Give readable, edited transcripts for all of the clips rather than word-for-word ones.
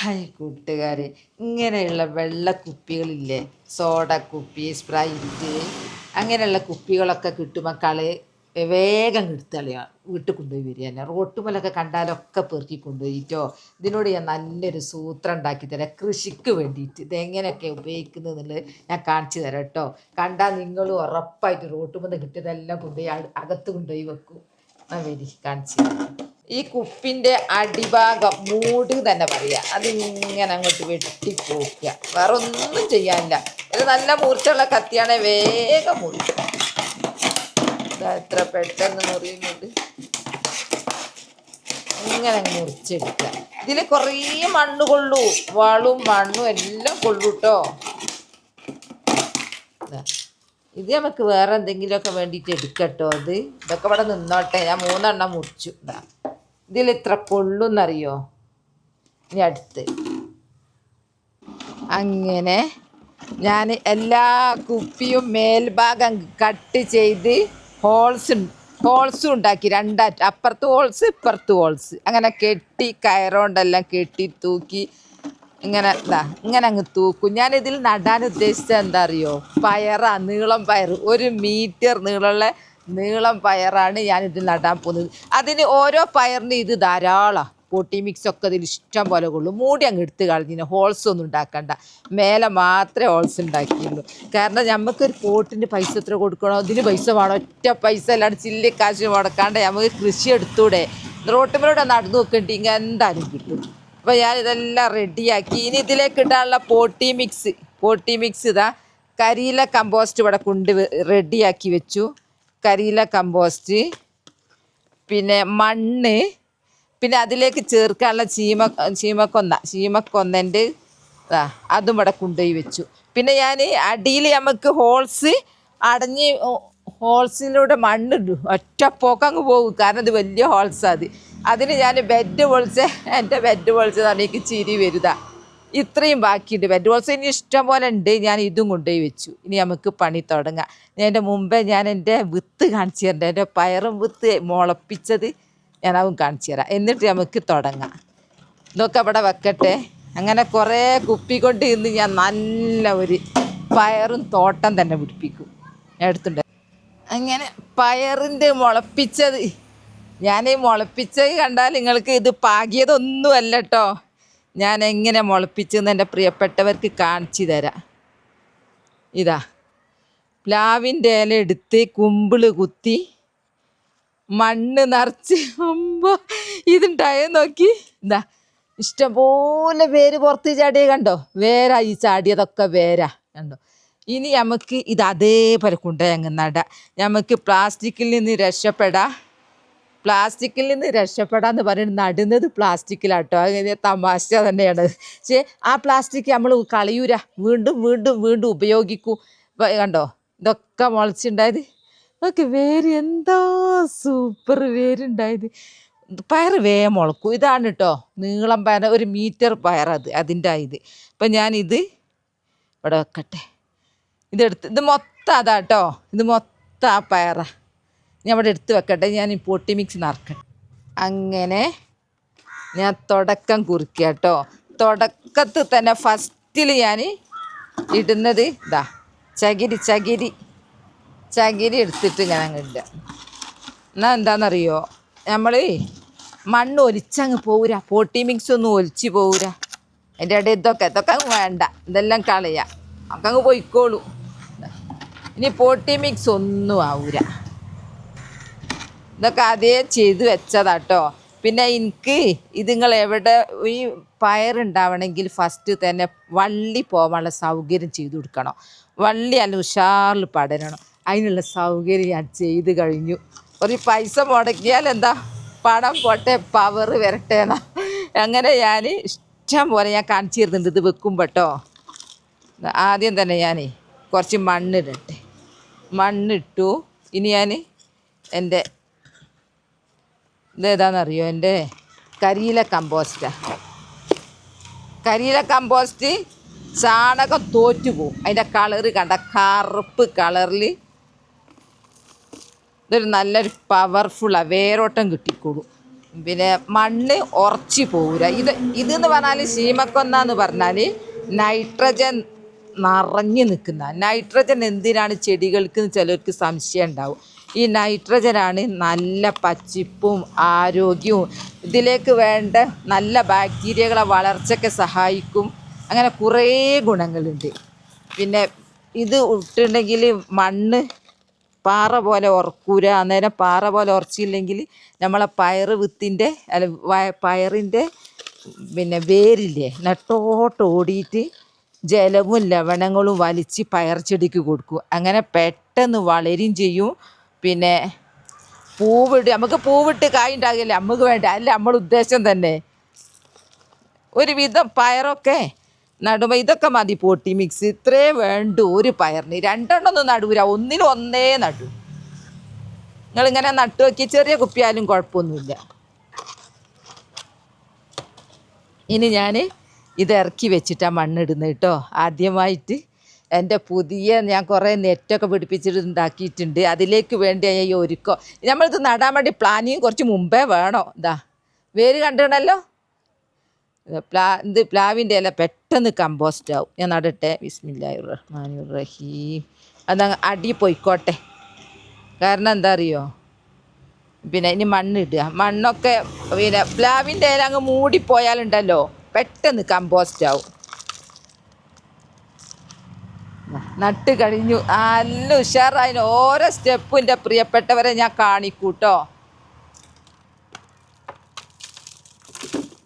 Hi കൂട്ടുകാരെ, ഇങ്ങനെയുള്ള വെള്ള കുപ്പികളില്ലേ, സോഡ കുപ്പി, സ്പ്രൈറ്റ്, അങ്ങനെയുള്ള കുപ്പികളൊക്കെ കിട്ടുമ്പോൾ വേഗം എടുത്തളിയാ വീട്ടിൽ കൊണ്ടുപോയി വരിക തന്നെ. റോട്ടുമലൊക്കെ കണ്ടാലൊക്കെ പെറുക്കി കൊണ്ടുപോയിട്ടോ. ഇതിനോട് ഞാൻ നല്ലൊരു സൂത്രം ഉണ്ടാക്കി തരാം, കൃഷിക്ക് വേണ്ടിയിട്ട് ഇതെങ്ങനെയൊക്കെ ഉപയോഗിക്കുന്നത് എന്നുള്ളത് ഞാൻ കാണിച്ചു തരാം കേട്ടോ. കണ്ടാൽ നിങ്ങൾ ഉറപ്പായിട്ട് റോട്ടുമെന്ന് കിട്ടിയതെല്ലാം കൊണ്ടുപോയി അകത്ത് കൊണ്ടുപോയി വെക്കും. വരി കാണിച്ചു തരാം. ഈ കുപ്പിൻ്റെ അടിഭാഗം മൂട് തന്നെ പറയുക, അതിങ്ങനെ അങ്ങോട്ട് വെട്ടി പോക്കുക, വേറെ ഒന്നും ചെയ്യാനില്ല. ഇത് നല്ല മൂർച്ചയുള്ള കത്തിയാണെങ്കിൽ വേഗം മുറിക്കും. എത്ര പെട്ടെന്ന് മുറിയുന്നുണ്ട്. ഇങ്ങനെ അങ്ങ് മുറിച്ചെടുക്കുക. ഇതിൽ കുറേ മണ്ണ് കൊള്ളൂ, വളവും മണ്ണും എല്ലാം കൊള്ളൂ കേട്ടോ. ഇത് നമുക്ക് വേറെ എന്തെങ്കിലുമൊക്കെ വേണ്ടിയിട്ട് എടുക്കട്ടോ. ഇതൊക്കെ ഇവിടെ നിന്നോട്ടെ. ഞാൻ 3 എണ്ണം മുറിച്ചു. ഇതിൽ ഇത്ര കൊള്ളുന്നറിയോ? ഇനി അടുത്ത് അങ്ങനെ ഞാൻ എല്ലാ കുപ്പിയും മേൽഭാഗം കട്ട് ചെയ്ത് ഹോൾസും ഉണ്ടാക്കി, അപ്പുറത്ത് ഹോൾസ് ഇപ്പുറത്ത് ഹോൾസ്, അങ്ങനെ കെട്ടി കയറുകൊണ്ടെല്ലാം കെട്ടി തൂക്കി ഇങ്ങനെ അങ്ങ് തൂക്കും. ഞാനിതിൽ നടാൻ ഉദ്ദേശിച്ചത് എന്താ അറിയോ? നീളം പയർ, 1 മീറ്റർ നീളം പയറാണ് ഞാനിതിൽ നടാൻ പോകുന്നത്. അതിന് ഓരോ പയറിന് ഇത് ധാരാളം പൊട്ടി മിക്സൊക്കെ ഇതിൽ ഇഷ്ടം പോലെ കൊള്ളും. മൂടി അങ്ങ് എടുത്ത് കളഞ്ഞിന്, ഹോൾസ് ഒന്നും ഉണ്ടാക്കണ്ട, മേലെ മാത്രമേ ഹോൾസ് ഉണ്ടാക്കിയുള്ളൂ. കാരണം നമുക്കൊരു പോട്ടിന് പൈസ എത്ര കൊടുക്കണോ, ഇതിന് പൈസ വേണം. ഒറ്റ പൈസ അല്ലാണ്ട് ചില്ലി കാശ് മുടക്കാണ്ട് നമുക്ക് കൃഷി എടുത്തൂടെ. റോട്ടുമേലൂടെ നടന്നു നോക്കണ്ടെങ്കിൽ എന്തായാലും കിട്ടും. അപ്പോൾ ഞാനിതെല്ലാം റെഡിയാക്കി. ഇനി ഇതിലേക്ക് ഇടാനുള്ള പോട്ടി മിക്സ് ഇതാ കരിയില കമ്പോസ്റ്റ് ഇവിടെ റെഡിയാക്കി വെച്ചു. കരിയില കമ്പോസ്റ്റ്, പിന്നെ മണ്ണ്, പിന്നെ അതിലേക്ക് ചേർക്കാനുള്ള ചീമക്കൊന്നൻ്റെ അതും ഇവിടെ കൊണ്ടുപോയി വെച്ചു. പിന്നെ ഞാൻ അടിയിൽ നമുക്ക് ഹോൾസിലൂടെ മണ്ണിടും, ഒറ്റ പോക്കങ്ങ് പോകും. കാരണം ഇത് വലിയ ഹോൾസാണ്. അതിന് ഞാൻ എൻ്റെ ബെഡ് പൊളിച്ചതാണ്. എനിക്ക് ചിരി വരുതാ. ഇത്രയും ബാക്കിയുണ്ട് ബെഡ് ബോൾസ്. ഇനി ഇഷ്ടം പോലെ ഉണ്ട്. ഞാൻ ഇതും കൊണ്ടുപോയി വെച്ചു. ഇനി നമുക്ക് പണി തുടങ്ങാം. എൻ്റെ മുമ്പേ ഞാൻ എൻ്റെ വിത്ത് കാണിച്ചു തരേണ്ട, എൻ്റെ പയറും വിത്ത് മുളപ്പിച്ചത് ഞാനതും കാണിച്ചു തരാം. എന്നിട്ട് നമുക്ക് തുടങ്ങാം. ഇതൊക്കെ അവിടെ വെക്കട്ടെ. അങ്ങനെ കുറേ കുപ്പി കൊണ്ട് ഇന്ന് ഞാൻ നല്ല ഒരു പയറും തോട്ടം തന്നെ പിടിപ്പിക്കും. ഞാൻ എടുത്തിട്ടുണ്ട്. അങ്ങനെ പയറിൻ്റെ മുളപ്പിച്ചത്, ഞാൻ മുളപ്പിച്ചത് കണ്ടാൽ നിങ്ങൾക്ക് ഇത് പാകിയതൊന്നുമല്ല കേട്ടോ. ഞാൻ എങ്ങനെ മുളപ്പിച്ചെന്ന് എൻ്റെ പ്രിയപ്പെട്ടവർക്ക് കാണിച്ചു തരാം. ഇതാ പ്ലാവിൻ്റെ ഇല എടുത്ത് കുമ്പിള് കുത്തി മണ്ണ് നിറച്ച് ഇതുണ്ടായോ നോക്കി. ഇതാ ഇഷ്ടംപോലെ വേര് പുറത്ത് ചാടിയ കണ്ടോ? വേരാ ഈ ചാടിയതൊക്കെ വേരാ കണ്ടോ? ഇനി നമുക്ക് ഇത് അതേപോലെ കൊണ്ടുപോയി അങ്ങ് നടാം. നമുക്ക് പ്ലാസ്റ്റിക്കിൽ നിന്ന് രക്ഷപ്പെടാന്ന് പറയുന്നത് നടുന്നത് പ്ലാസ്റ്റിക്കിലാട്ടോ. അങ്ങനെ തമാശ തന്നെയാണ്. പക്ഷേ ആ പ്ലാസ്റ്റിക് നമ്മൾ കളയൂല, വീണ്ടും വീണ്ടും വീണ്ടും ഉപയോഗിക്കൂ. കണ്ടോ ഇതൊക്കെ മുളച്ചുണ്ടായത്. ഓക്കെ, വേര് എന്താ സൂപ്പർ വേരുണ്ടായത്. പയർ മുളക്കും. ഇതാണ് കേട്ടോ നീളം പയർ, 1 മീറ്റർ പയർ അതിൻ്റെ ഇത്. അപ്പം ഞാനിത് ഇവിടെ വെക്കട്ടെ. ഇത് മൊത്തം അതാട്ടോ, ഇത് മൊത്തം ആ പയറാണ്. ഞാൻ ഇവിടെ എടുത്ത് വെക്കട്ടെ. ഞാൻ ഈ പൊട്ടി മിക്സ് നിറക്കട്ടെ. അങ്ങനെ ഞാൻ തുടക്കം കുറിക്കുക കേട്ടോ. തുടക്കത്തിൽ തന്നെ ഫസ്റ്റിൽ ഞാൻ ഇടുന്നത് ഇതാ ചകിരി എടുത്തിട്ട് ഞാൻ അങ്ങ് ഇടുക. എന്നാൽ എന്താണെന്നറിയോ, നമ്മൾ മണ്ണ് ഒലിച്ചങ്ങ് പോവുക, പൊട്ടി മിക്സ് ഒന്നും ഒലിച്ച് പോവുക. അതിൻ്റെ ഇടയിൽ ഇതൊക്കെ അങ്ങ് വേണ്ട, ഇതെല്ലാം കളയാം, ഒക്കെ അങ്ങ് പോയിക്കോളൂ. ഇനി പൊട്ടി മിക്സ് ഒന്നും ആവൂല. ഇതൊക്കെ ആദ്യം ചെയ്ത് വെച്ചതാട്ടോ. പിന്നെ എനിക്ക് നിങ്ങൾ എവിടെ ഈ പയറുണ്ടാവണമെങ്കിൽ ഫസ്റ്റ് തന്നെ വള്ളി പോകാനുള്ള സൗകര്യം ചെയ്തു കൊടുക്കണം. വള്ളി അല്ല ഉഷാറിൽ പടരണം. അതിനുള്ള സൗകര്യം ഞാൻ ചെയ്ത് കഴിഞ്ഞു. ഒരു പൈസ മുടക്കിയാൽ എന്താ, പണം പോട്ടെ പവർ വരട്ടേന്നാ. അങ്ങനെ ഞാൻ ഇഷ്ടം പോലെ ഞാൻ കാണിച്ചു തരുന്നുണ്ട് ഇത് വെക്കുമ്പോൾ കേട്ടോ. ആദ്യം തന്നെ ഞാൻ കുറച്ച് മണ്ണിടട്ടെ. മണ്ണിട്ടു. ഇനി ഞാൻ എൻ്റെ ഇതേതാണെന്നറിയോ, എൻ്റെ കരിയില കമ്പോസ്റ്റ് ചാണകം തോറ്റു പോവും. അതിൻ്റെ കളറ് കണ്ട, കറുപ്പ് കളറിൽ ഇതൊരു നല്ലൊരു പവർഫുള്ളാണ്, വേരോട്ടം കിട്ടിക്കോളും. പിന്നെ മണ്ണ് ഉറച്ചു പോവില്ല. ഇതെന്ന് പറഞ്ഞാൽ ശീമക്കൊന്നാന്ന് പറഞ്ഞാൽ നൈട്രജൻ നിറഞ്ഞു നിൽക്കുന്ന നൈട്രജൻ എന്തിനാണ് ചെടികൾക്ക് ചിലർക്ക് സംശയം ഉണ്ടാവും. ഈ നൈട്രജനാണ് നല്ല പച്ചിപ്പും ആരോഗ്യവും ഇതിലേക്ക് വേണ്ട നല്ല ബാക്ടീരിയകളെ വളർച്ചയ്ക്ക് സഹായിക്കും. അങ്ങനെ കുറേ ഗുണങ്ങളുണ്ട്. പിന്നെ ഇത് ഇട്ടുണ്ടെങ്കിൽ മണ്ണ് പാറ പോലെ ഉറക്കൂല. അന്നേരം പാറ പോലെ ഉറച്ചില്ലെങ്കിൽ നമ്മളെ പയറ് വിത്തിൻ്റെ പയറിൻ്റെ പിന്നെ വേരില്ലേ നെട്ടോട്ടോടിയിട്ട് ജലവും ലവണങ്ങളും വലിച്ച് പയർ ചെടിക്ക് കൊടുക്കും. അങ്ങനെ പെട്ടെന്ന് വളരും ചെയ്യും. പിന്നെ നമുക്ക് പൂവിട്ട് കായ് ഉണ്ടാകില്ല, നമുക്ക് വേണ്ട, അല്ല നമ്മൾ ഉദ്ദേശം തന്നെ. ഒരുവിധം പയറൊക്കെ നടുമ്പോൾ ഇതൊക്കെ മതി പൊട്ടി മിക്സ്. ഇത്രേ വേണ്ടു ഒരു പയറിന്. രണ്ടെണ്ണമൊന്നും നടൂല, ഒന്നിനും ഒന്നേ നടൂ. നിങ്ങളിങ്ങനെ നട്ടു നോക്കി, ചെറിയ കുപ്പിയാലും കുഴപ്പമൊന്നുമില്ല. ഇനി ഞാൻ ഇത് ഇറക്കി വെച്ചിട്ടാണ് മണ്ണിടുന്നത് കേട്ടോ. ആദ്യമായിട്ട് ഞാൻ കുറേ നെറ്റൊക്കെ പിടിപ്പിച്ചിട്ട് ഉണ്ടാക്കിയിട്ടുണ്ട്. അതിലേക്ക് വേണ്ടി ഈ ഒരുക്കോ നമ്മളിത് നടാൻ വേണ്ടി പ്ലാനിങ് കുറച്ച് മുമ്പേ വേണോ. വേര് കണ്ടിടണല്ലോ. പ്ലാവിൻ്റെ ഇല പെട്ടെന്ന് കമ്പോസ്റ്റ് ആവും. ഞാൻ നടട്ടെ. ബിസ്മില്ലാഹിർ റഹ്മാനിർ റഹീം. അതങ്ങ് അടി പോയിക്കോട്ടെ. കാരണം എന്താ അറിയോ, പിന്നെ ഇനി മണ്ണിടുക. മണ്ണൊക്കെ പിന്നെ പ്ലാവിൻ്റെ ഇല അങ്ങ് മൂടിപ്പോയാലുണ്ടല്ലോ പെട്ടെന്ന് കമ്പോസ്റ്റ് ആവും. നട്ട് കഴിഞ്ഞു. നല്ല ഉഷാറായിന്. ഓരോ സ്റ്റെപ്പും എൻ്റെ പ്രിയപ്പെട്ടവരെ ഞാൻ കാണിക്കൂട്ടോ.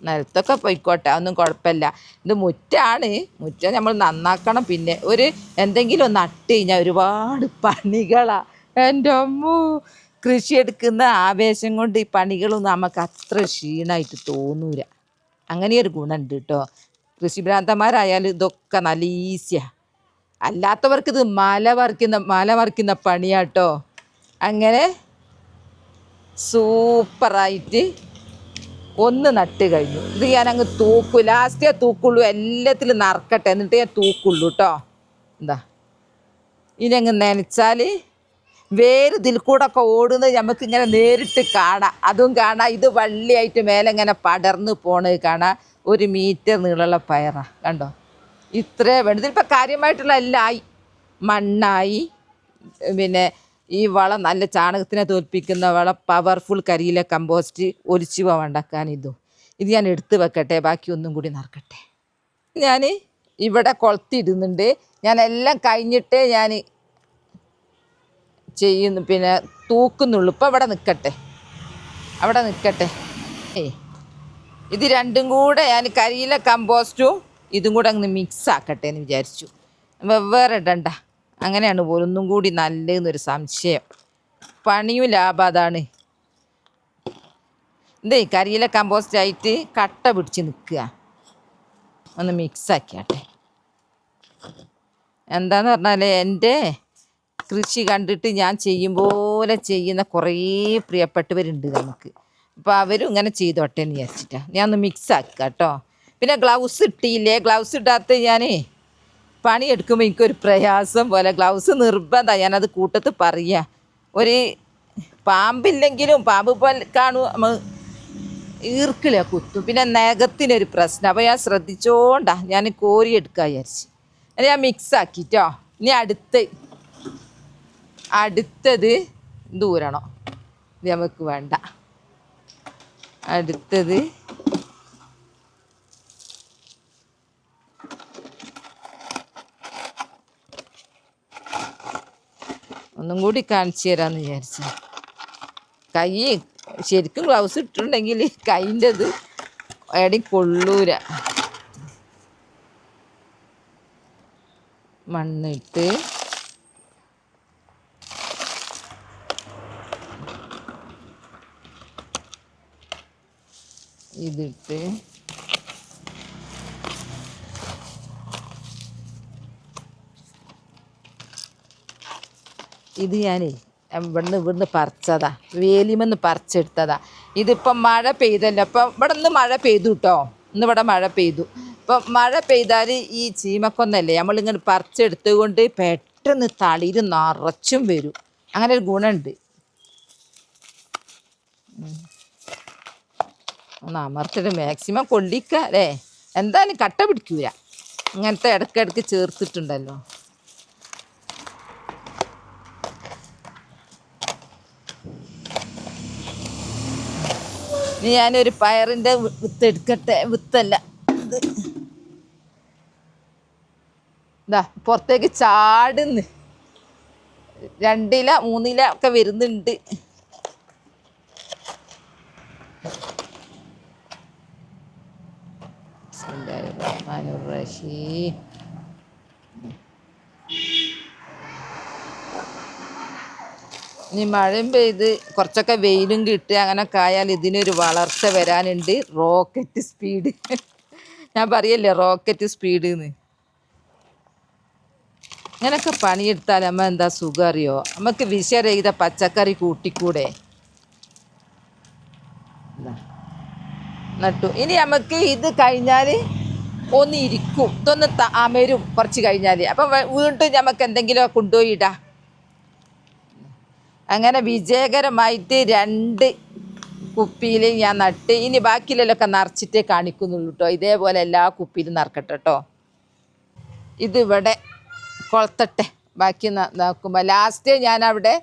നിലത്തൊക്കെ പോയിക്കോട്ടെ, ഒന്നും കുഴപ്പമില്ല. ഇത് മുറ്റാണ്. മുറ്റം നമ്മൾ നന്നാക്കണം. പിന്നെ എന്തെങ്കിലും നട്ട് കഴിഞ്ഞാൽ ഒരുപാട് പണികളാണ്. എൻ്റെ അമ്മോ, കൃഷി എടുക്കുന്ന ആവേശം കൊണ്ട് ഈ പണികളൊന്നും നമുക്ക് അത്ര ക്ഷീണമായിട്ട് തോന്നൂല. അങ്ങനെയൊരു ഗുണമുണ്ട് കേട്ടോ. കൃഷിഭ്രാന്തന്മാരായാലും ഇതൊക്കെ നല്ല ഈസിയാണ്. അല്ലാത്തവർക്ക് ഇത് മല മറിക്കുന്ന പണിയാട്ടോ. അങ്ങനെ സൂപ്പറായിട്ട് ഒന്ന് നട്ട് കഴിഞ്ഞു. ഇത് ഞാനങ്ങ് തൂക്കും. ലാസ്റ്റേ തൂക്കുള്ളൂ. എല്ലാത്തിലും നറക്കട്ടെ, എന്നിട്ട് ഞാൻ തൂക്കുള്ളൂ കേട്ടോ. ഇനി അങ്ങ് നനച്ചാൽ വേര് ഇതിൽ കൂടെ ഒക്കെ ഓടുന്നത് നമുക്കിങ്ങനെ നേരിട്ട് കാണാം. അതും കാണാം. ഇത് വള്ളിയായിട്ട് മേലെ ഇങ്ങനെ പടർന്ന് പോണത് കാണാം. 1 മീറ്റർ നീളമുള്ള പയറാണ്. കണ്ടോ, ഇത്രേ വേണ്ട. ഇതിലിപ്പോൾ കാര്യമായിട്ടുള്ള എല്ലാം ആയി. മണ്ണായി, പിന്നെ ഈ വളം നല്ല ചാണകത്തിനെ തോൽപ്പിക്കുന്ന വളം, പവർഫുൾ കരിയില കമ്പോസ്റ്റ്, ഒലിച്ചു പോകാണ്ടാക്കാൻ ഇത് ഞാൻ എടുത്ത് വെക്കട്ടെ. ബാക്കി ഒന്നും കൂടി നറക്കട്ടെ. ഞാൻ ഇവിടെ കൊളുത്തിയിടുന്നുണ്ട്. ഞാൻ എല്ലാം കഴിഞ്ഞിട്ടേ ഞാൻ ചെയ്യുന്നു, പിന്നെ തൂക്കുന്നുള്ളൂ. ഇപ്പം അവിടെ നിൽക്കട്ടെ. ഇത് രണ്ടും കൂടെ ഞാൻ കരിയില കമ്പോസ്റ്റും ഇതും കൂടെ അങ്ങ് മിക്സ് ആക്കട്ടെ എന്ന് വിചാരിച്ചു. വെവ്വേറെ ഇടണ്ട. അങ്ങനെയാണ് പോലും ഒന്നും കൂടി നല്ലതെന്നൊരു സംശയം. പണിയും ലാഭം അതാണ്. കരിയില കമ്പോസ്റ്റ് ആയിട്ട് കട്ട പിടിച്ച് നിൽക്കുക. ഒന്ന് മിക്സാക്കിയാട്ടെ. എന്താന്ന് പറഞ്ഞാൽ എൻ്റെ കൃഷി കണ്ടിട്ട് ഞാൻ ചെയ്യും പോലെ ചെയ്യുന്ന കുറേ പ്രിയപ്പെട്ടവരുണ്ട് നമുക്ക്. അപ്പോൾ അവരും ഇങ്ങനെ ചെയ്തോട്ടെ എന്ന് വിചാരിച്ചിട്ടാണ് ഞാൻ ഒന്ന് മിക്സാക്കുക കേട്ടോ. പിന്നെ ഗ്ലൗസ് ഇട്ടില്ലേ. ഗ്ലൗസ് ഇടാത്ത ഞാൻ പണിയെടുക്കുമ്പോൾ എനിക്കൊരു പ്രയാസം പോലെ. ഗ്ലൗസ് നിർബന്ധമാണ്. ഞാനത് കൂട്ടത്തിൽ പറയുക. ഒരു പാമ്പില്ലെങ്കിലും പാമ്പ് പോലെ കാണും, ഈർക്കില കുത്തും. പിന്നെ നഖത്തിനൊരു പ്രശ്നം. അപ്പോൾ ഞാൻ ശ്രദ്ധിച്ചോണ്ടാണ് ഞാൻ കോരിയെടുക്കുക വിചാരിച്ച്. അത് ഞാൻ മിക്സാക്കിട്ടോ. ഇനി അടുത്തത് ദൂരണം. ഇത് നമുക്ക് വേണ്ട. അടുത്തത് ഒന്നും കൂടി കാണിച്ചു തരാമെന്ന് വിചാരിച്ചു. കൈ ശരിക്കും ഗ്ലൗസ് ഇട്ടിട്ടുണ്ടെങ്കിൽ കൈൻ്റെത് എവിടെയും കൊള്ളൂല. മണ്ണിട്ട് ഇതിട്ട് ഇത് ഞാനേ ഇവിടുന്ന് പറിച്ചതാ. വേലിമെന്ന് പറിച്ചെടുത്തതാ. ഇതിപ്പം മഴ പെയ്തല്ലോ. അപ്പം ഇവിടെ നിന്ന് മഴ പെയ്തു കേട്ടോ. ഇവിടെ മഴ പെയ്തു. ഇപ്പം മഴ പെയ്താൽ ഈ ചീമക്കൊന്നല്ലേ നമ്മളിങ്ങനെ പറിച്ചെടുത്ത് കൊണ്ട് പെട്ടെന്ന് തളിര് നിറച്ചും വരും. അങ്ങനെ ഒരു ഗുണമുണ്ട്. ഒന്ന് അമർത്തിട്ട് മാക്സിമം കൊള്ളിക്കുക അല്ലേ. എന്തായാലും കട്ട പിടിക്കൂല, ഇങ്ങനത്തെ ഇടയ്ക്കിടയ്ക്ക് ചേർത്തിട്ടുണ്ടല്ലോ. ഇനി ഞാനൊരു പയറിൻ്റെ വിത്ത് എടുക്കട്ടെ. വിത്തല്ല, ഇത് ഇതാ പുറത്തേക്ക് ചാടുന്ന്. 2 ഇല 3 ഇല ഒക്കെ വരുന്നുണ്ട്. ഇനി മഴയും പെയ്ത് കുറച്ചൊക്കെ വെയിലും കിട്ടുക അങ്ങനെയൊക്കെ ആയാൽ ഇതിനൊരു വളർച്ച വരാനുണ്ട്. റോക്കറ്റ് സ്പീഡ് ഞാൻ പറയല്ലേ, റോക്കറ്റ് സ്പീഡ് എന്ന്. ഇങ്ങനൊക്കെ പണിയെടുത്താൽ നമ്മൾ എന്താ സുഖം അറിയോ, നമുക്ക് വിഷരഹിത പച്ചക്കറി കൂട്ടിക്കൂടെ. നട്ടു. ഇനി നമുക്ക് ഇത് കഴിഞ്ഞാൽ ഒന്ന് ഇരിക്കും, ഇതൊന്ന് അമരും കുറച്ച് കഴിഞ്ഞാൽ. അപ്പം വീണ്ടും നമുക്ക് എന്തെങ്കിലും കൊണ്ടുപോയി ഇടാം. അങ്ങനെ വിജയകരമായിട്ട് 2 കുപ്പിയിൽ ഞാൻ നട്ട്. ഇനി ബാക്കിയിലൊക്കെ നിറച്ചിട്ടേ കാണിക്കുന്നുള്ളൂ കേട്ടോ. ഇതേപോലെ എല്ലാ കുപ്പിയിലും നിറക്കട്ടെ കേട്ടോ. ഇതിവിടെ കൊളത്തട്ടെ. ബാക്കി നോക്കുമ്പോൾ ലാസ്റ്റേ ഞാൻ അവിടെ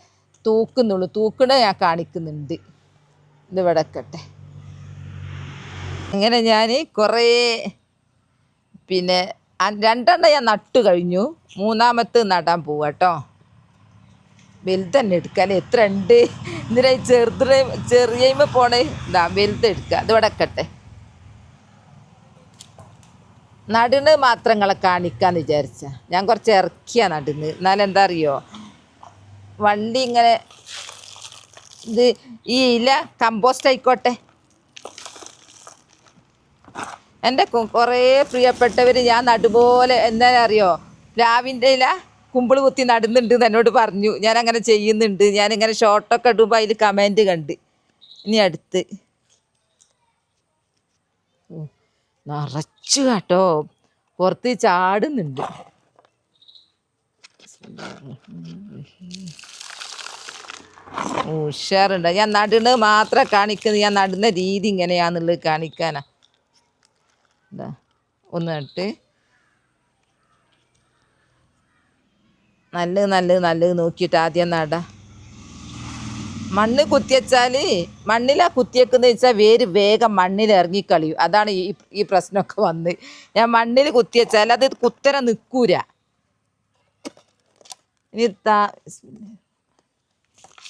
തൂക്കുന്നുള്ളൂ. തൂക്കണ ഞാൻ കാണിക്കുന്നുണ്ട്. ഇതിവിടെ വെക്കട്ടെ. അങ്ങനെ ഞാൻ കുറേ 2 ഞാൻ നട്ടു കഴിഞ്ഞു. 3ാമത്തെ നടാൻ പോവാ കേട്ടോ. വലുത് തന്നെ എടുക്കാം. എത്ര ഉണ്ട് ഇതിനെ ചെറിയ പോണേ. ഇതാ വലുത് എടുക്കുക. അതിവിടെ വെക്കട്ടെ. നടുന്ന് മാത്രങ്ങളെ കാണിക്കാന്ന് വിചാരിച്ച ഞാൻ കുറച്ച് ഇറക്കിയാ നടുന്ന്. എന്നാലും എന്താ അറിയോ, വണ്ടി ഇങ്ങനെ ഇത് ഈ ഇല കമ്പോസ്റ്റ് ആയിക്കോട്ടെ. എൻ്റെ കുറേ പ്രിയപ്പെട്ടവർ ഞാൻ നടുപോലെ എന്താ അറിയോ, പ്ലാവിൻ്റെ ഇല കുമ്പിള് കുത്തി നടുന്നുണ്ട് എന്നോട് പറഞ്ഞു. ഞാൻ അങ്ങനെ ചെയ്യുന്നുണ്ട്. ഞാനിങ്ങനെ ഷോർട്ടൊക്കെ ഇടുമ്പോൾ അതിൽ കമൻറ്റ് കണ്ട്. ഇനി അടുത്ത് നിറച്ചു കേട്ടോ, പുറത്ത് ചാടുന്നുണ്ട്. ഉഷാറുണ്ട്. ഞാൻ നടുന്നത് മാത്രം കാണിക്കുന്നത്, ഞാൻ നടുന്ന രീതി ഇങ്ങനെയാന്നുള്ളത് കാണിക്കാനാ. എന്താ ഒന്ന് നട്ട് നല്ലത് നോക്കിയിട്ട് ആദ്യം നടാ. മണ്ണ് കുത്തിവെച്ചാൽ മണ്ണിലാ കുത്തിയേക്കുന്ന വെച്ചാൽ വേര് വേഗം മണ്ണിൽ ഇറങ്ങിക്കളിയും. അതാണ് ഈ പ്രശ്നമൊക്കെ വന്ന്. ഞാൻ മണ്ണിൽ കുത്തിവെച്ചാൽ അത് കുത്തനെ നിൽക്കൂല.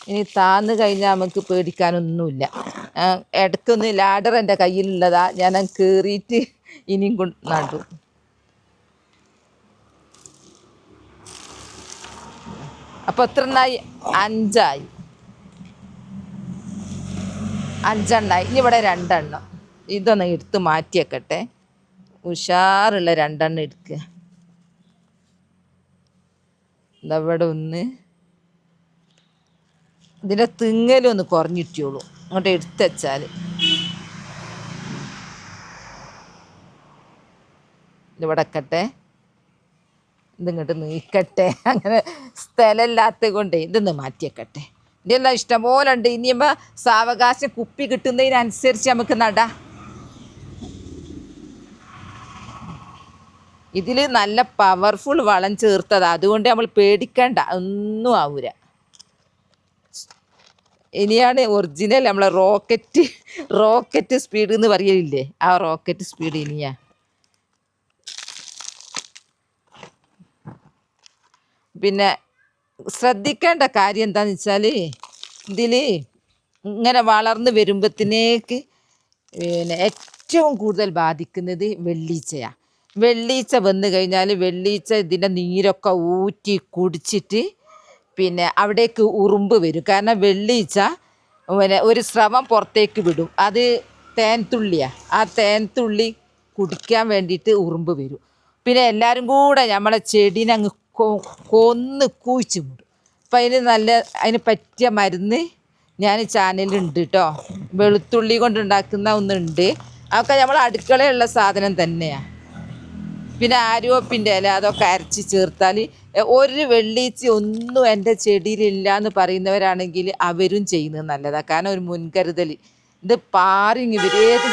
ഇനി താന്ന് കഴിഞ്ഞാൽ നമുക്ക് പേടിക്കാനൊന്നുമില്ല. ഇടയ്ക്കൊന്ന് ലാഡർ എൻ്റെ കയ്യിലുള്ളതാ, ഞാൻ കയറിയിട്ട് ഇനിയും നടും. അപ്പോൾ എത്ര എണ്ണായി? 5 എണ്ണായി. ഇനി ഇവിടെ 2 എണ്ണം. ഇതൊന്ന് എടുത്ത് മാറ്റിയേക്കട്ടെ. ഉഷാറുള്ള 2 എണ്ണം എടുക്കുക. ഇതവിടെ ഒന്ന്. ഇതിൻ്റെ തിങ്ങലൊന്ന് കുറഞ്ഞിട്ടുള്ളൂ, അങ്ങോട്ട് എടുത്ത് വെച്ചാൽ. ഇതിവിടെ വെക്കട്ടെ. ഇതിങ്ങോട്ട് നീക്കട്ടെ. അങ്ങനെ സ്ഥലമില്ലാത്തത് കൊണ്ട് ഇതൊന്ന് മാറ്റിയേക്കട്ടെ. ഇതെല്ലാം ഇഷ്ടംപോലെ ഉണ്ട്. ഇനിയപ്പോൾ സാവകാശം കുപ്പി കിട്ടുന്നതിനനുസരിച്ച് നമുക്ക് നടാം. ഇതിൽ നല്ല പവർഫുൾ വളം ചേർത്തതാണ്, അതുകൊണ്ട് നമ്മൾ പേടിക്കേണ്ട, ഒന്നും ആവൂല. ഇനിയാണ് ഒറിജിനൽ നമ്മളെ റോക്കറ്റ് സ്പീഡ് എന്ന് പറയലില്ലേ, ആ റോക്കറ്റ് സ്പീഡ് ഇനിയാ. പിന്നെ ശ്രദ്ധിക്കേണ്ട കാര്യം എന്താണെന്ന് വെച്ചാൽ, ഇതിൽ ഇങ്ങനെ വളർന്ന് വരുമ്പോഴത്തേക്ക് ഏറ്റവും കൂടുതൽ ബാധിക്കുന്നത് വെള്ളീച്ചയാണ്. വെള്ളീച്ച വന്നു കഴിഞ്ഞാൽ വെള്ളീച്ച ഇതിൻ്റെ നീരൊക്കെ ഊറ്റി കുടിച്ചിട്ട് അവിടേക്ക് ഉറുമ്പ് വരും. കാരണം വെള്ളീച്ച ഒരു സ്രവം പുറത്തേക്ക് വിടും. അത് തേൻതുള്ളിയാണ്. ആ തേൻതുള്ളി കുടിക്കാൻ വേണ്ടിയിട്ട് ഉറുമ്പ് വരും. പിന്നെ എല്ലാവരും കൂടെ നമ്മളെ ചെടീനെ അങ്ങ് കൊന്ന് കുഴിച്ച് വിടും. അപ്പം അതിന് പറ്റിയ മരുന്ന് ഞാൻ ചാനലുണ്ട് കേട്ടോ. വെളുത്തുള്ളി കൊണ്ടുണ്ടാക്കുന്ന ഒന്നുണ്ട്. അതൊക്കെ നമ്മൾ അടുക്കളയുള്ള സാധനം തന്നെയാണ്. പിന്നെ ആര്യവേപ്പിൻ്റെ ഇല അതൊക്കെ അരച്ച് ചേർത്താൽ ഒരു വെള്ളീച്ച ഒന്നും എൻ്റെ ചെടിയിലില്ല എന്ന് പറയുന്നവരാണെങ്കിൽ അവരും ചെയ്യുന്നത് നല്ലതാണ്. കാരണം ഒരു മുൻകരുതൽ. ഇത് പാറിങ് വരും. ഏത്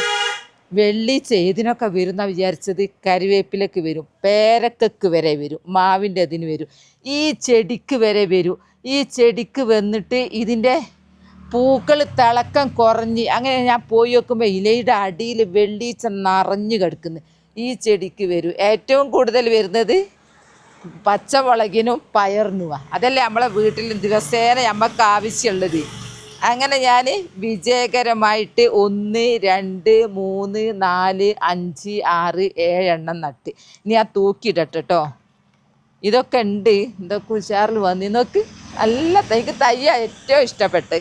വെള്ളിച്ച ഏതിനൊക്കെ വരും എന്നാണ് വിചാരിച്ചത്. കരിവേപ്പിലക്ക് വരും, പേരക്കക്ക് വരെ വരും, മാവിൻ്റെ അതിന് വരും, ഈ ചെടിക്ക് വരെ വരും. ഈ ചെടിക്ക് വന്നിട്ട് ഇതിൻ്റെ പൂക്കൾ തിളക്കം കുറഞ്ഞ് അങ്ങനെ ഞാൻ പോയി നോക്കുമ്പോൾ ഇലയുടെ അടിയിൽ വെള്ളീച്ച നിറഞ്ഞു കിടക്കുന്നു. ഈ ചെടിക്ക് വരും. ഏറ്റവും കൂടുതൽ വരുന്നത് പച്ചമുളകിനും പയറിനുമാണ്. അതല്ലേ നമ്മളെ വീട്ടിൽ ദിവസേന നമുക്ക് ആവശ്യമുള്ളത്. അങ്ങനെ ഞാൻ വിജയകരമായിട്ട് 1 2 3 4 5 6 7 എണ്ണം നട്ട്. ഇനി ആ തൂക്കിയിടട്ടെ കേട്ടോ. ഇതൊക്കെ ഉണ്ട്. ഇതൊക്കെ ഉഷാറിൽ വന്ന് നോക്ക്. നല്ല എനിക്ക് തയ്യ ഏറ്റവും ഇഷ്ടപ്പെട്ട്.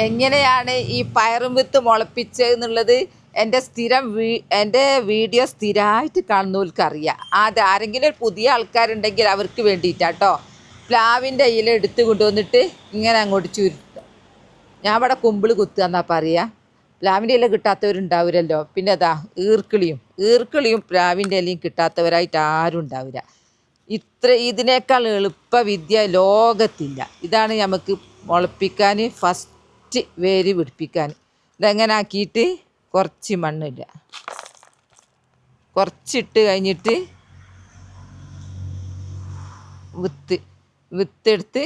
എങ്ങനെയാണ് ഈ പയറും വിത്ത് മുളപ്പിച്ചത് എന്നുള്ളത് എൻ്റെ വീഡിയോ സ്ഥിരമായിട്ട് കാണുന്നവർക്ക് അറിയാം. അത് ആരെങ്കിലും ഒരു പുതിയ ആൾക്കാരുണ്ടെങ്കിൽ അവർക്ക് വേണ്ടിയിട്ടാട്ടോ. പ്ലാവിൻ്റെ ഇല എടുത്ത് കൊണ്ടുവന്നിട്ട് ഇങ്ങനെ അങ്ങോട്ട് ചുരുട്ടുക. ഞാൻ ഇവിടെ കുമ്പിൾ കുത്തുക എന്നാ പറയുക. പ്ലാവിൻ്റെ ഇല കിട്ടാത്തവരുണ്ടാവില്ലല്ലോ. പിന്നെ അതാ ഈർക്കിളിയും പ്ലാവിൻ്റെ ഇലയും കിട്ടാത്തവരായിട്ട് ആരും ഉണ്ടാവില്ല. ഇതിനേക്കാൾ എളുപ്പ വിദ്യ ലോകത്തില്ല. ഇതാണ് നമുക്ക് മുളപ്പിക്കാൻ ഫസ്റ്റ് വേര് പിടിപ്പിക്കാൻ. ഇതെങ്ങനെ ആക്കിയിട്ട് കുറച്ച് മണ്ണില്ല, കുറച്ചിട്ട് കഴിഞ്ഞിട്ട് വിത്തെടുത്ത്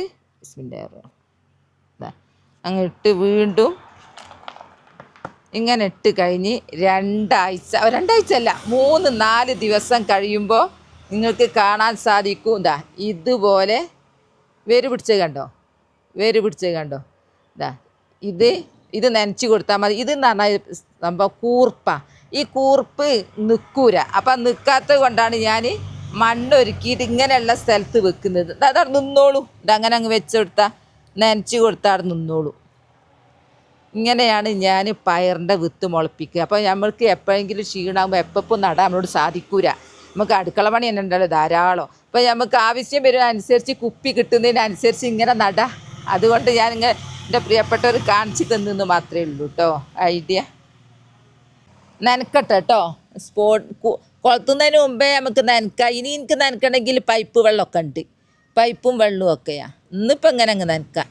അങ്ങ് വീണ്ടും ഇങ്ങനെ ഇട്ട് കഴിഞ്ഞ് 2 ആഴ്ച അല്ല 3-4 ദിവസം കഴിയുമ്പോൾ നിങ്ങൾക്ക് കാണാൻ സാധിക്കും. ഇതാ ഇതുപോലെ വേര് പിടിച്ചത് കണ്ടോ. ഇതാ ഇത് നനച്ച് കൊടുത്താൽ മതി. ഇതെന്ന് പറഞ്ഞാൽ സംഭവം കൂർപ്പാണ്. ഈ കൂർപ്പ് നിൽക്കൂല. അപ്പം നിൽക്കാത്തത് കൊണ്ടാണ് ഞാൻ മണ്ണൊരുക്കിയിട്ട് ഇങ്ങനെയുള്ള സ്ഥലത്ത് വെക്കുന്നത്. അതവിടെ നിന്നോളൂ. ഇതങ്ങനെ അങ്ങ് വെച്ചുകൊടുത്താൽ നനച്ച് കൊടുത്താൽ അവിടെ നിന്നോളൂ. ഇങ്ങനെയാണ് ഞാൻ പയറിൻ്റെ വിത്ത് മുളപ്പിക്കുക. അപ്പോൾ നമ്മൾക്ക് എപ്പോഴെങ്കിലും ക്ഷീണമാകുമ്പോൾ എപ്പോൾ നടാൻ നമ്മളോട് സാധിക്കൂല. നമുക്ക് അടുക്കള പണി തന്നെ ഉണ്ടല്ലോ ധാരാളം. അപ്പോൾ നമുക്ക് ആവശ്യം വരുന്നതനുസരിച്ച് കുപ്പി കിട്ടുന്നതിനനുസരിച്ച് ഇങ്ങനെ നടാം. അതുകൊണ്ട് ഞാനിങ്ങനെ എൻ്റെ പ്രിയപ്പെട്ടവർ കാണിച്ചു തന്നെന്ന് മാത്രമേ ഉള്ളൂ കേട്ടോ ഐഡിയ. നനക്കട്ടെ കേട്ടോ. കൊളുത്തുന്നതിന് മുമ്പേ നമുക്ക് നനക്കാം. ഇനി എനിക്ക് നനക്കണമെങ്കിൽ പൈപ്പ് വെള്ളമൊക്കെ ഉണ്ട്. പൈപ്പും വെള്ളവും ഒക്കെയാണ്. ഇന്നിപ്പോൾ ഇങ്ങനെ അങ്ങ് നനക്കാം.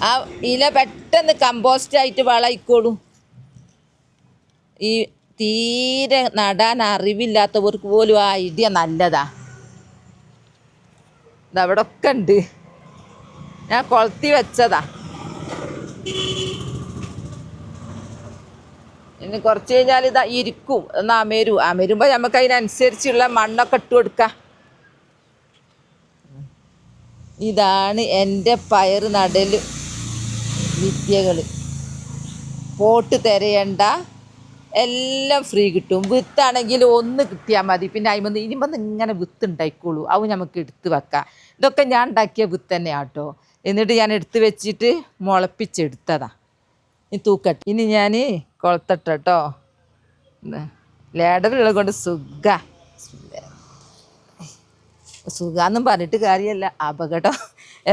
ആ ഇല പെട്ടെന്ന് കമ്പോസ്റ്റായിട്ട് വളമായിക്കോളും. ഈ തീരെ നടാൻ അറിവില്ലാത്തവർക്ക് പോലും ആ ഐഡിയ നല്ലതാ. ഇതവിടെ ഒക്കെ ഉണ്ട്. ഞാൻ കൊളുത്തി വെച്ചതാ. ഇനി കുറച്ച് കഴിഞ്ഞാൽ ഇതാ ഇരിക്കും. ഒന്ന് അമരുമ്പോൾ നമുക്ക് അതിനനുസരിച്ചുള്ള മണ്ണൊക്കെ ഇട്ട് കൊടുക്കാം. ഇതാണ് എൻ്റെ പയർ നടൽ വിദ്യകൾ. പോട്ട് തിരയണ്ട, എല്ലാം ഫ്രീ കിട്ടും. വിത്താണെങ്കിൽ 1 കിട്ടിയാൽ മതി. പിന്നെ ഇനിമൊന്ന് ഇങ്ങനെ വിത്ത് ഉണ്ടായിക്കോളൂ. അത് നമുക്ക് എടുത്ത് വെക്കാം. ഇതൊക്കെ ഞാൻ ഉണ്ടാക്കിയ വിത്ത് തന്നെയാണ് കേട്ടോ. എന്നിട്ട് ഞാൻ എടുത്ത് വെച്ചിട്ട് മുളപ്പിച്ചെടുത്തതാ. ഇനി തൂക്കട്ടെ. ഇനി ഞാൻ കൊളത്തട്ടെ കേട്ടോ. ലേഡറുള്ളത് കൊണ്ട് സുഖാന്നും പറഞ്ഞിട്ട് കാര്യമല്ല. അപകടം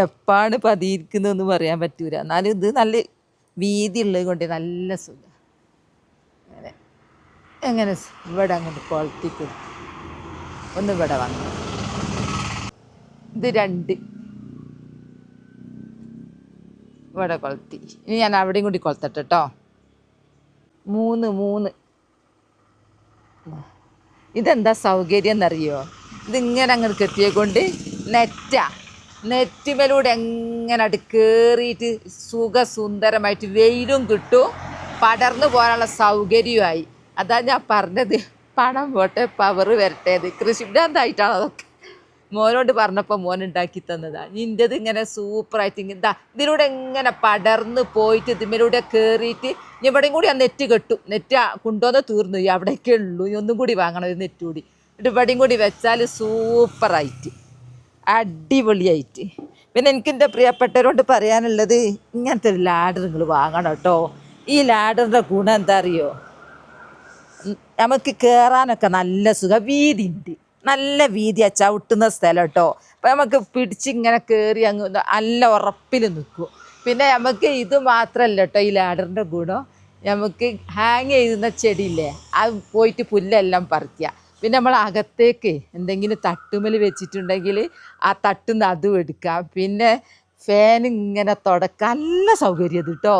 എപ്പാണ് പതിയിരിക്കുന്നതെന്ന് പറയാൻ പറ്റൂല. എന്നാലും ഇത് നല്ല വീതി ഉള്ളത് കൊണ്ട് നല്ല സുഖം. എങ്ങനെ ഇവിടെ അങ്ങോട്ട് കൊളത്തി കൊടുത്തു. ഒന്ന് ഇവിടെ വന്നു. ഇത് 2 ഇവിടെ കൊളുത്തി. ഇനി ഞാൻ അവിടെയും കൂടി കൊളുത്തട്ടെ കേട്ടോ. 3 ഇതെന്താ സൗകര്യം എന്നറിയോ? ഇതിങ്ങനെ അങ്ങോട്ട് കെട്ടിയെ കൊണ്ട് നെറ്റിമേലൂടെ എങ്ങനെ അടി കയറിയിട്ട് സുഖസുന്ദരമായിട്ട് വെയിലും കിട്ടും, പടർന്നു പോകാനുള്ള സൗകര്യമായി. അതാ ഞാൻ പറഞ്ഞത്. പണം പോട്ടെ പവർ വരട്ടേത്. കൃഷിഭ്രാന്തായിട്ടാണ് അതൊക്കെ. മോനോട് പറഞ്ഞപ്പോൾ മോൻ ഉണ്ടാക്കി തന്നതാണ്. നിൻ്റെത് ഇങ്ങനെ സൂപ്പറായിട്ട് ഇതിലൂടെ ഇങ്ങനെ പടർന്ന് പോയിട്ട് ഇതിലൂടെ കയറിയിട്ട് ഇവിടെയും കൂടി ആ നെറ്റ് കെട്ടും. നെറ്റ് കൊണ്ടുവന്ന് തീർന്നു. അവിടേക്കേ ഉള്ളൂ. ഒന്നും കൂടി വാങ്ങണം, ഒരു നെറ്റ് കൂടി. എന്നിട്ട് ഇവിടെയും കൂടി വെച്ചാൽ സൂപ്പറായിട്ട് അടിപൊളിയായിട്ട്. പിന്നെ എനിക്ക് എൻ്റെ പ്രിയപ്പെട്ടവരോട് പറയാനുള്ളത്, ഇങ്ങനത്തെ ഒരു ലാഡർ നിങ്ങൾ വാങ്ങണം കേട്ടോ. ഈ ലാഡറിൻ്റെ ഗുണം എന്താ അറിയോ? നമുക്ക് കയറാനൊക്കെ നല്ല സുഖം. വീതി ഉണ്ട്, നല്ല വീതിയാണ്. ചവിട്ടുന്ന സ്ഥലം കേട്ടോ. അപ്പം നമുക്ക് പിടിച്ചിങ്ങനെ കയറി അങ്ങ് നല്ല ഉറപ്പിൽ നിൽക്കും. പിന്നെ നമുക്ക് ഇത് മാത്രമല്ല കേട്ടോ ഈ ലാഡറിൻ്റെ ഗുണം. നമുക്ക് ഹാങ് ചെയ്യുന്ന ചെടിയില്ലേ, അത് പോയിട്ട് പുല്ലെല്ലാം പറിക്കുക. പിന്നെ നമ്മൾ അകത്തേക്ക് എന്തെങ്കിലും തട്ടുമൽ വെച്ചിട്ടുണ്ടെങ്കിൽ ആ തട്ടുന്ന അതും എടുക്കാം. പിന്നെ ഫാൻ ഇങ്ങനെ തുടക്കാൻ നല്ല സൗകര്യം ഇത് കേട്ടോ.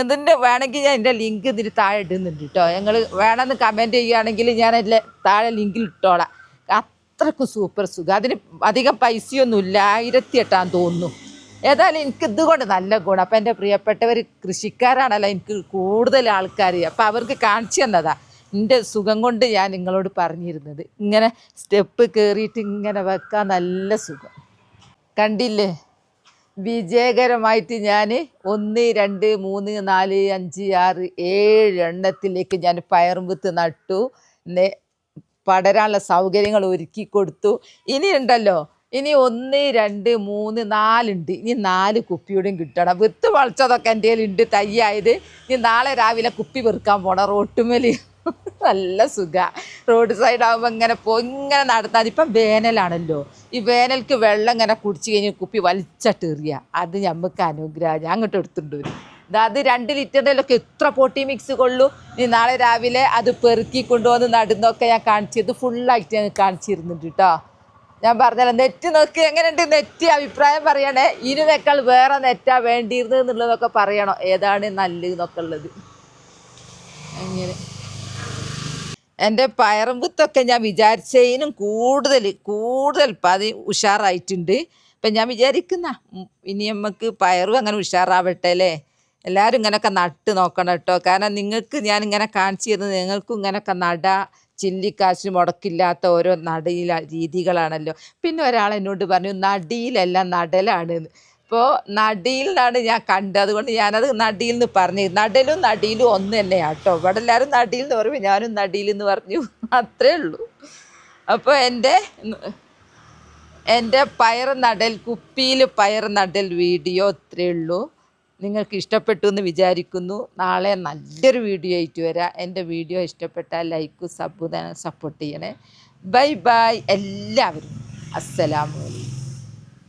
ഇതിൻ്റെ വേണമെങ്കിൽ ഞാൻ എൻ്റെ ലിങ്ക് ഇതിന് താഴെ ഇടുന്നുണ്ട് കേട്ടോ. ഞങ്ങൾ വേണമെന്ന് കമൻറ്റ് ചെയ്യുകയാണെങ്കിൽ ഞാൻ അതിൽ താഴെ ലിങ്കിൽ ഇട്ടോളാം. അത്രക്കും സൂപ്പർ സുഖം. അതിന് അധികം പൈസയൊന്നുമില്ല, 1008 തോന്നുന്നു. ഏതായാലും എനിക്ക് ഇതുകൊണ്ട് നല്ല ഗുണം. അപ്പം എൻ്റെ പ്രിയപ്പെട്ടവർ കൃഷിക്കാരാണല്ലോ എനിക്ക് കൂടുതൽ ആൾക്കാർ, അപ്പം അവർക്ക് കാണിച്ചു തന്നതാ. എൻ്റെ സുഖം കൊണ്ട് ഞാൻ നിങ്ങളോട് പറഞ്ഞിരുന്നത്. ഇങ്ങനെ സ്റ്റെപ്പ് കയറിയിട്ട് ഇങ്ങനെ വെക്കാൻ നല്ല സുഖം. കണ്ടില്ലേ, വിജയകരമായിട്ട് ഞാൻ 1 2 3 4 5 6 7 എണ്ണത്തിലേക്ക് ഞാൻ പയറും വിത്ത് നട്ടു. പടരാനുള്ള സൗകര്യങ്ങൾ ഒരുക്കി കൊടുത്തു. ഇനി ഉണ്ടല്ലോ, ഇനി 1 2 3 4 ഉണ്ട്. ഇനി 4 കുപ്പിയോടും കിട്ടണം. വിത്ത് വളച്ചതൊക്കെ എൻ്റെ കയ്യിലുണ്ട്, തയ്യായത്. ഇനി നാളെ രാവിലെ കുപ്പി പെറുക്കാൻ പോണം റോട്ടുമേൽ. നല്ല സുഖമാണ്. റോഡ് സൈഡ് ആകുമ്പോൾ ഇങ്ങനെ ഇങ്ങനെ നടത്താൻ. ഇപ്പം വേനലാണല്ലോ, ഈ വേനൽക്ക് വെള്ളം ഇങ്ങനെ കുടിച്ച് കഴിഞ്ഞ് കുപ്പി വലിച്ചിട്ടെറിയുക, അത് നമുക്ക് അനുഗ്രഹം. ഞാൻ അങ്ങോട്ട് എടുത്തിട്ടുണ്ട് വരും. അത് 2 ലിറ്ററിലൊക്കെ എത്ര പൊട്ടി മിക്സ് കൊള്ളൂ. ഇനി നാളെ രാവിലെ അത് പെറുക്കി കൊണ്ടുവന്ന് നടുന്നൊക്കെ ഞാൻ കാണിച്ചത് ഫുള്ളായിട്ട് ഞാൻ കാണിച്ചിരുന്നുണ്ട് കേട്ടോ. ഞാൻ പറഞ്ഞല്ലോ, നെറ്റ് നോക്കി എങ്ങനെയുണ്ട്, നെറ്റ് അഭിപ്രായം പറയണേ. ഇതിനേക്കാൾ വേറെ നെറ്റാ വേണ്ടിയിരുന്നത് എന്നുള്ളതൊക്കെ പറയണം, ഏതാണ് നല്ലതെന്നൊക്കെ ഉള്ളത്. അങ്ങനെ എൻ്റെ പയറും വിത്തൊക്കെ ഞാൻ വിചാരിച്ചതിനും കൂടുതൽ ഉഷാറായിട്ടുണ്ട്. ഇപ്പം ഞാൻ വിചാരിക്കുന്ന ഇനി നമുക്ക് പയറും അങ്ങനെ ഉഷാറാവട്ടെ അല്ലേ. എല്ലാവരും ഇങ്ങനെയൊക്കെ നട്ട് നോക്കണം കേട്ടോ. കാരണം നിങ്ങൾക്ക് ഞാനിങ്ങനെ കാണിച്ചു തരുന്നത് നിങ്ങൾക്കും ഇങ്ങനെയൊക്കെ ചില്ലിക്കാശിന് മുടക്കില്ലാത്ത ഓരോ രീതികളാണല്ലോ. പിന്നെ ഒരാൾ എന്നോട് പറഞ്ഞു നടിയിലല്ല നടലാണ്. അപ്പോൾ നടിയിൽ നിന്നാണ് ഞാൻ കണ്ടത്, അതുകൊണ്ട് ഞാനത് നടിയിൽ നിന്ന് പറഞ്ഞു. നടിയിലും ഒന്ന് തന്നെയാണ് കേട്ടോ. ഇവിടെ എല്ലാവരും നടിയിൽ എന്ന് പറയുമ്പോൾ ഞാനും നടിയിൽ എന്ന് പറഞ്ഞു, അത്രേ ഉള്ളൂ. അപ്പോൾ എൻ്റെ കുപ്പിയിൽ പയർ നടൽ വീഡിയോ ഇത്രയേ ഉള്ളൂ. നിങ്ങൾക്ക് ഇഷ്ടപ്പെട്ടു എന്ന് വിചാരിക്കുന്നു. നാളെ നല്ലൊരു വീഡിയോ ആയിട്ട് വരാം. എൻ്റെ വീഡിയോ ഇഷ്ടപ്പെട്ടാൽ ലൈക്കും സപ്പോർട്ട് ചെയ്യണേ. ബൈ ബൈ എല്ലാവരും. അസ്സലാമു അലൈക്കും.